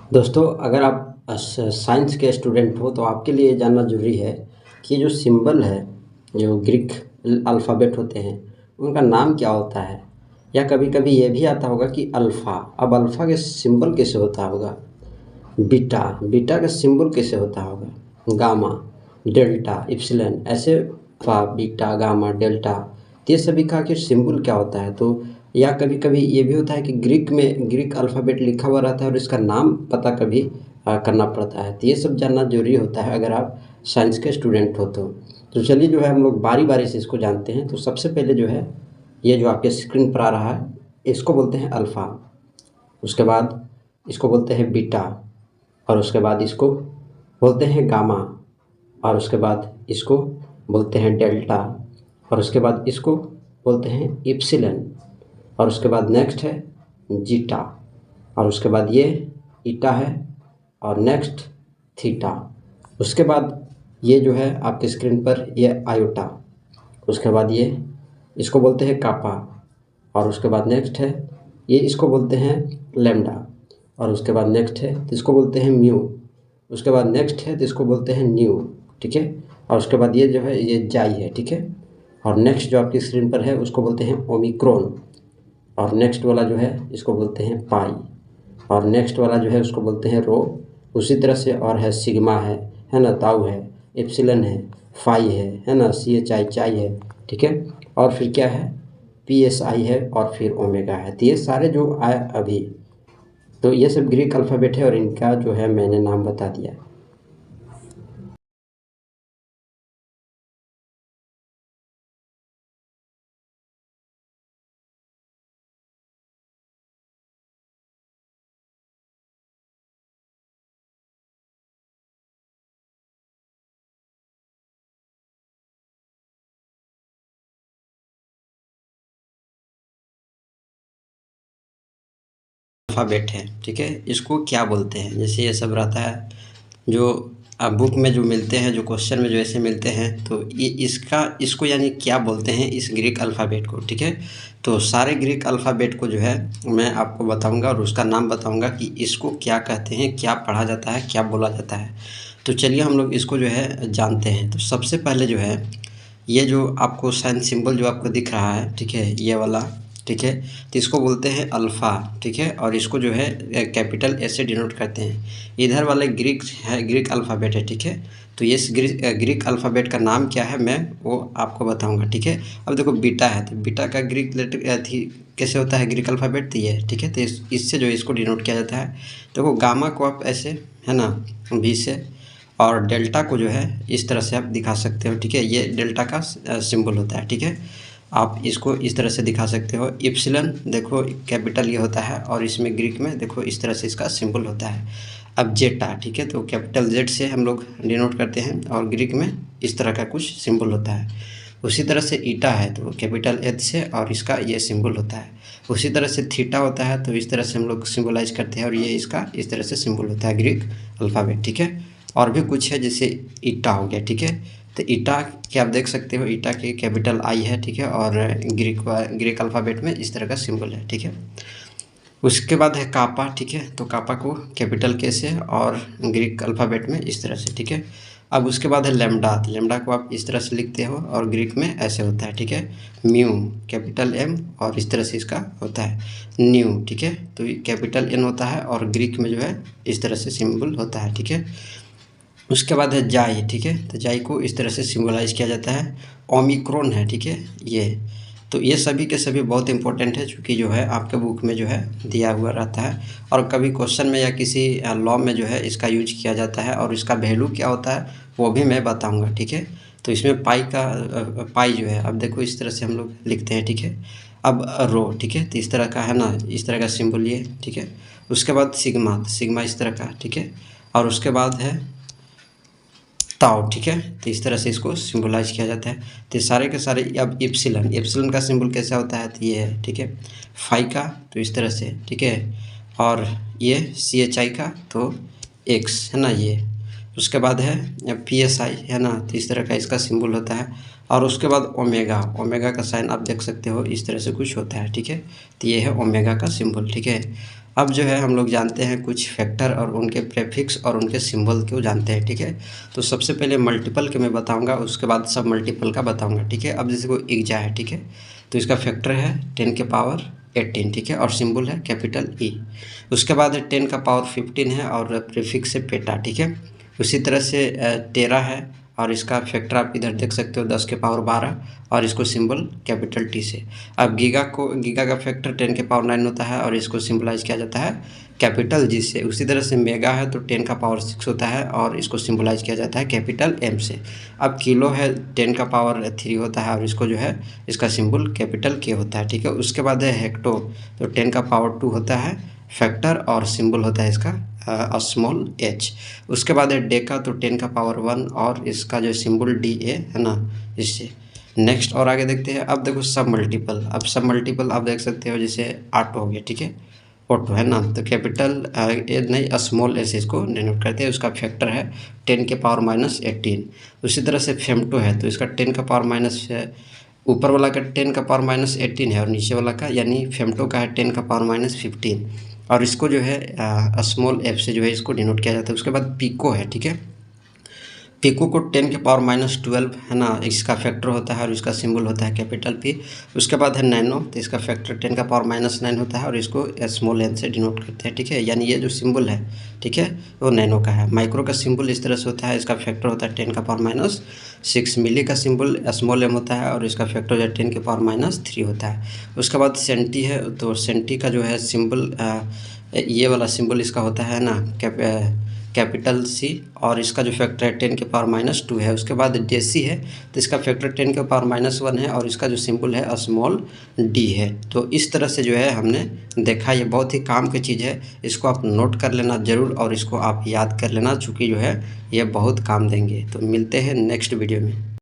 दोस्तों, अगर आप साइंस के स्टूडेंट हो तो आपके लिए जानना ज़रूरी है कि जो सिंबल है, जो ग्रीक अल्फ़ाबेट होते हैं, उनका नाम क्या होता है। या कभी-कभी ये भी आता होगा कि अल्फ़ा, अब अल्फ़ा के सिंबल कैसे होता होगा। बीटा, बीटा का सिंबल कैसे होता होगा। गामा, डेल्टा, इप्सिलन, ऐसे अल्फ़ा, बीटा, गामा, डेल्टा, तो ये सभी का आखिर सिंबल क्या होता है। तो या कभी-कभी ये भी होता है कि ग्रीक अल्फ़ाबेट लिखा हुआ रहता है और इसका नाम पता कभी करना पड़ता है। तो ये सब जानना ज़रूरी होता है अगर आप साइंस के स्टूडेंट हो तो। तो चलिए जो है हम लोग बारी-बारी से इसको जानते हैं। तो सबसे पहले जो है, ये जो आपके स्क्रीन पर आ रहा है, इसको बोलते हैं अल्फ़ा। उसके बाद इसको बोलते हैं बीटा, और उसके बाद इसको बोलते हैं गामा, और उसके बाद इसको बोलते हैं डेल्टा, और उसके बाद इसको बोलते हैं इप्सिलन, और उसके बाद नेक्स्ट है जीटा, और उसके बाद ये ईटा है, और नेक्स्ट थीटा। उसके बाद ये जो है आपके स्क्रीन पर ये आयोटा। उसके बाद ये इसको बोलते हैं कापा, और उसके बाद नेक्स्ट है ये इसको बोलते हैं लैम्डा, और उसके बाद नेक्स्ट है तो इसको बोलते हैं म्यू। उसके बाद नेक्स्ट है तो इसको बोलते हैं न्यू, ठीक है। और उसके बाद ये जो है ये जाई है, ठीक है। और नेक्स्ट जो आपकी स्क्रीन पर है उसको बोलते हैं ओमिक्रॉन, और नेक्स्ट वाला जो है इसको बोलते हैं पाई, और नेक्स्ट वाला जो है उसको बोलते हैं रो। उसी तरह से और है सिग्मा है ना, ताऊ है, एप्सिलन है, फाई है ना, सी एच आई चाई है, ठीक है। और फिर क्या है, पी एस आई है, और फिर ओमेगा है। तो ये सारे जो आए अभी, तो ये सब ग्रीक अल्फ़ाबेट है और इनका जो है मैंने नाम बता दिया। अल्फ़ाबेट है, ठीक है, इसको क्या बोलते हैं। जैसे ये सब रहता है जो बुक में जो मिलते हैं, जो क्वेश्चन में जो ऐसे मिलते हैं, तो ये इसको यानी क्या बोलते हैं इस ग्रीक अल्फ़ाबेट को, ठीक है। तो सारे ग्रीक अल्फ़ाबेट को जो है मैं आपको बताऊंगा और उसका नाम बताऊंगा कि इसको क्या कहते हैं, क्या पढ़ा जाता है, क्या बोला जाता है। तो चलिए हम लोग इसको जो है जानते हैं। तो सबसे पहले जो है, ये जो आपको साइन सिंबल जो आपको दिख रहा है, ठीक है, ये वाला, ठीक है, तो इसको बोलते हैं अल्फ़ा, ठीक है। और इसको जो है कैपिटल ए से डिनोट करते हैं। इधर वाले ग्रीक है, ग्रीक अल्फ़ाबेट है, ठीक है। तो ये ग्रीक अल्फ़ाबेट का नाम क्या है मैं वो आपको बताऊंगा, ठीक है। अब देखो बीटा है, तो बीटा का ग्रीक लेटर थी कैसे होता है ग्रीक अल्फ़ाबेट, तो ये है, ठीक है। तो इससे जो इसको डिनोट किया जाता है। देखो गामा को आप ऐसे, है ना, बी से, और डेल्टा को जो है इस तरह से आप दिखा सकते हो, ठीक है। ये डेल्टा का सिंबल होता है, ठीक है। आप इसको इस तरह से दिखा सकते हो। इप्सिलन देखो कैपिटल ये होता है, और इसमें ग्रीक में देखो इस तरह से इसका सिंबल होता है। अब जेटा, ठीक है, तो कैपिटल जेड से हम लोग डिनोट करते हैं, और ग्रीक में इस तरह का कुछ सिंबल होता है। उसी तरह से ईटा है तो कैपिटल एच से, और इसका ये सिंबल होता है। उसी तरह से थीटा होता है तो इस तरह से हम लोग सिंबलाइज करते हैं, और ये इसका इस तरह से सिंबल होता है ग्रीक अल्फ़ाबेट, ठीक है। और भी कुछ है जैसे ईटा हो गया, ठीक है। तो ईटा के आप देख सकते हो, ईटा के कैपिटल आई है, ठीक है, और ग्रीक अल्फ़ाबेट में इस तरह का सिंबल है, ठीक है। उसके बाद है कापा, ठीक है, तो कापा को कैपिटल के से और ग्रीक अल्फ़ाबेट में इस तरह से, ठीक है। अब उसके बाद है लैम्डा, तो लैम्डा को आप इस तरह से लिखते हो और ग्रीक में ऐसे होता है, ठीक है। म्यू कैपिटल एम, और इस तरह से इसका होता है न्यू, ठीक है। तो कैपिटल एन होता है और ग्रीक में जो है इस तरह से सिंबल होता है, ठीक है। उसके बाद है जाई, ठीक है, तो जाई को इस तरह से सिंबलाइज किया जाता है। ओमिक्रॉन है, ठीक है, ये तो ये सभी के सभी बहुत इंपॉर्टेंट है, चूँकि जो है आपके बुक में जो है दिया हुआ रहता है, और कभी क्वेश्चन में या किसी लॉ में जो है इसका यूज किया जाता है, और इसका वैल्यू क्या होता है वो भी मैं बताऊंगा, ठीक है। तो इसमें पाई का पाई जो है, अब देखो इस तरह से हम लोग लिखते हैं, ठीक है। अब रो, ठीक है, तो इस तरह का है ना, इस तरह का सिंबल ये, ठीक है। उसके बाद सिग्मा, सिग्मा इस तरह का, ठीक है। और उसके बाद है ताऊ, ठीक है, तो इस तरह से इसको सिंबलाइज किया जाता है। तो सारे के सारे, अब इप्सिलन, इप्सिलन का सिंबल कैसा होता है, तो ये है, ठीक है। फाई का तो इस तरह से, ठीक है, और ये सी एच आई का तो एक्स है ना ये। उसके बाद है पी एस आई है ना, तो इस तरह का इसका सिंबल होता है। और उसके बाद ओमेगा, ओमेगा का साइन आप देख सकते हो इस तरह से कुछ होता है, ठीक है। तो ये है ओमेगा का सिंबल, ठीक है। अब जो है हम लोग जानते हैं कुछ फैक्टर और उनके प्रीफिक्स और उनके सिंबल को जानते हैं, ठीक है। तो सबसे पहले मल्टीपल के मैं बताऊंगा, उसके बाद सब मल्टीपल का बताऊंगा, ठीक है। अब जैसे कोई इग्जा है, ठीक है, तो इसका फैक्टर है 10 के पावर 18, ठीक है, और सिंबल है कैपिटल ई। उसके बाद है 10 का पावर 15 है और प्रीफिक्स है पेटा, ठीक है। उसी तरह से टेरा है और इसका फैक्टर आप इधर देख सकते हो 10 के पावर 12 और इसको सिंबल कैपिटल टी से। अब गीगा का फैक्टर 10 के पावर 9 होता है और इसको सिंबलाइज किया जाता है कैपिटल जी से। उसी तरह से मेगा है तो 10 का पावर 6 होता है और इसको सिंबलाइज किया जाता है कैपिटल एम से। अब किलो है 10 का पावर 3 होता है और इसको जो है इसका सिंबल कैपिटल के होता है, ठीक है। उसके बाद है हेक्टो, तो 10 का पावर 2 होता है फैक्टर और सिंबल होता है इसका स्मॉल एच। उसके बाद है डेका, तो 10 का पावर 1 और इसका जो सिंबल डी ए है ना, इससे। नेक्स्ट और आगे देखते हैं। अब देखो सब मल्टीपल, अब सब मल्टीपल आप देख सकते हो जैसे ऑटो हो गया, ठीक है, ऑटो है ना, तो कैपिटल ए नहीं स्मॉल एस इसको डिनोट करते हैं। उसका फैक्टर है 10 के पावर -18। उसी तरह से फेमटो है तो इसका 10 का पावर माइनस ऊपर वाला का 10 का पावर -18 है और नीचे वाला का यानी फेमटो का है 10 का पावर -15 और इसको जो है स्मॉल एफ से जो है इसको डिनोट किया जाता है। उसके बाद पीको है, ठीक है, पीको को 10 के पावर -12 है ना, इसका फैक्टर होता है और इसका सिंबल होता है कैपिटल पी। उसके बाद है नैनो, तो इसका फैक्टर 10 का पावर -9 होता है और इसको स्मॉल एन से डिनोट करते हैं, ठीक है, यानी ये जो सिंबल है, ठीक है, वो नैनो का है। माइक्रो का सिंबल इस तरह से होता है, इसका फैक्टर होता है 10 का पावर -6। मिली का सिंबल स्मॉल एम होता है और इसका फैक्टर जो है 10 के पावर -3 होता है। उसके बाद सेंटी है, तो सेंटी का जो है सिंबल ये वाला सिंबल इसका होता है ना कैपिटल सी और इसका जो फैक्टर है 10 के पावर -2 है। उसके बाद डेसी है तो इसका फैक्टर 10 के पावर -1 है और इसका जो सिंबल है स्मॉल डी है। तो इस तरह से जो है हमने देखा, ये बहुत ही काम की चीज़ है, इसको आप नोट कर लेना ज़रूर और इसको आप याद कर लेना, चूँकि जो है ये बहुत काम देंगे। तो मिलते हैं नेक्स्ट वीडियो में।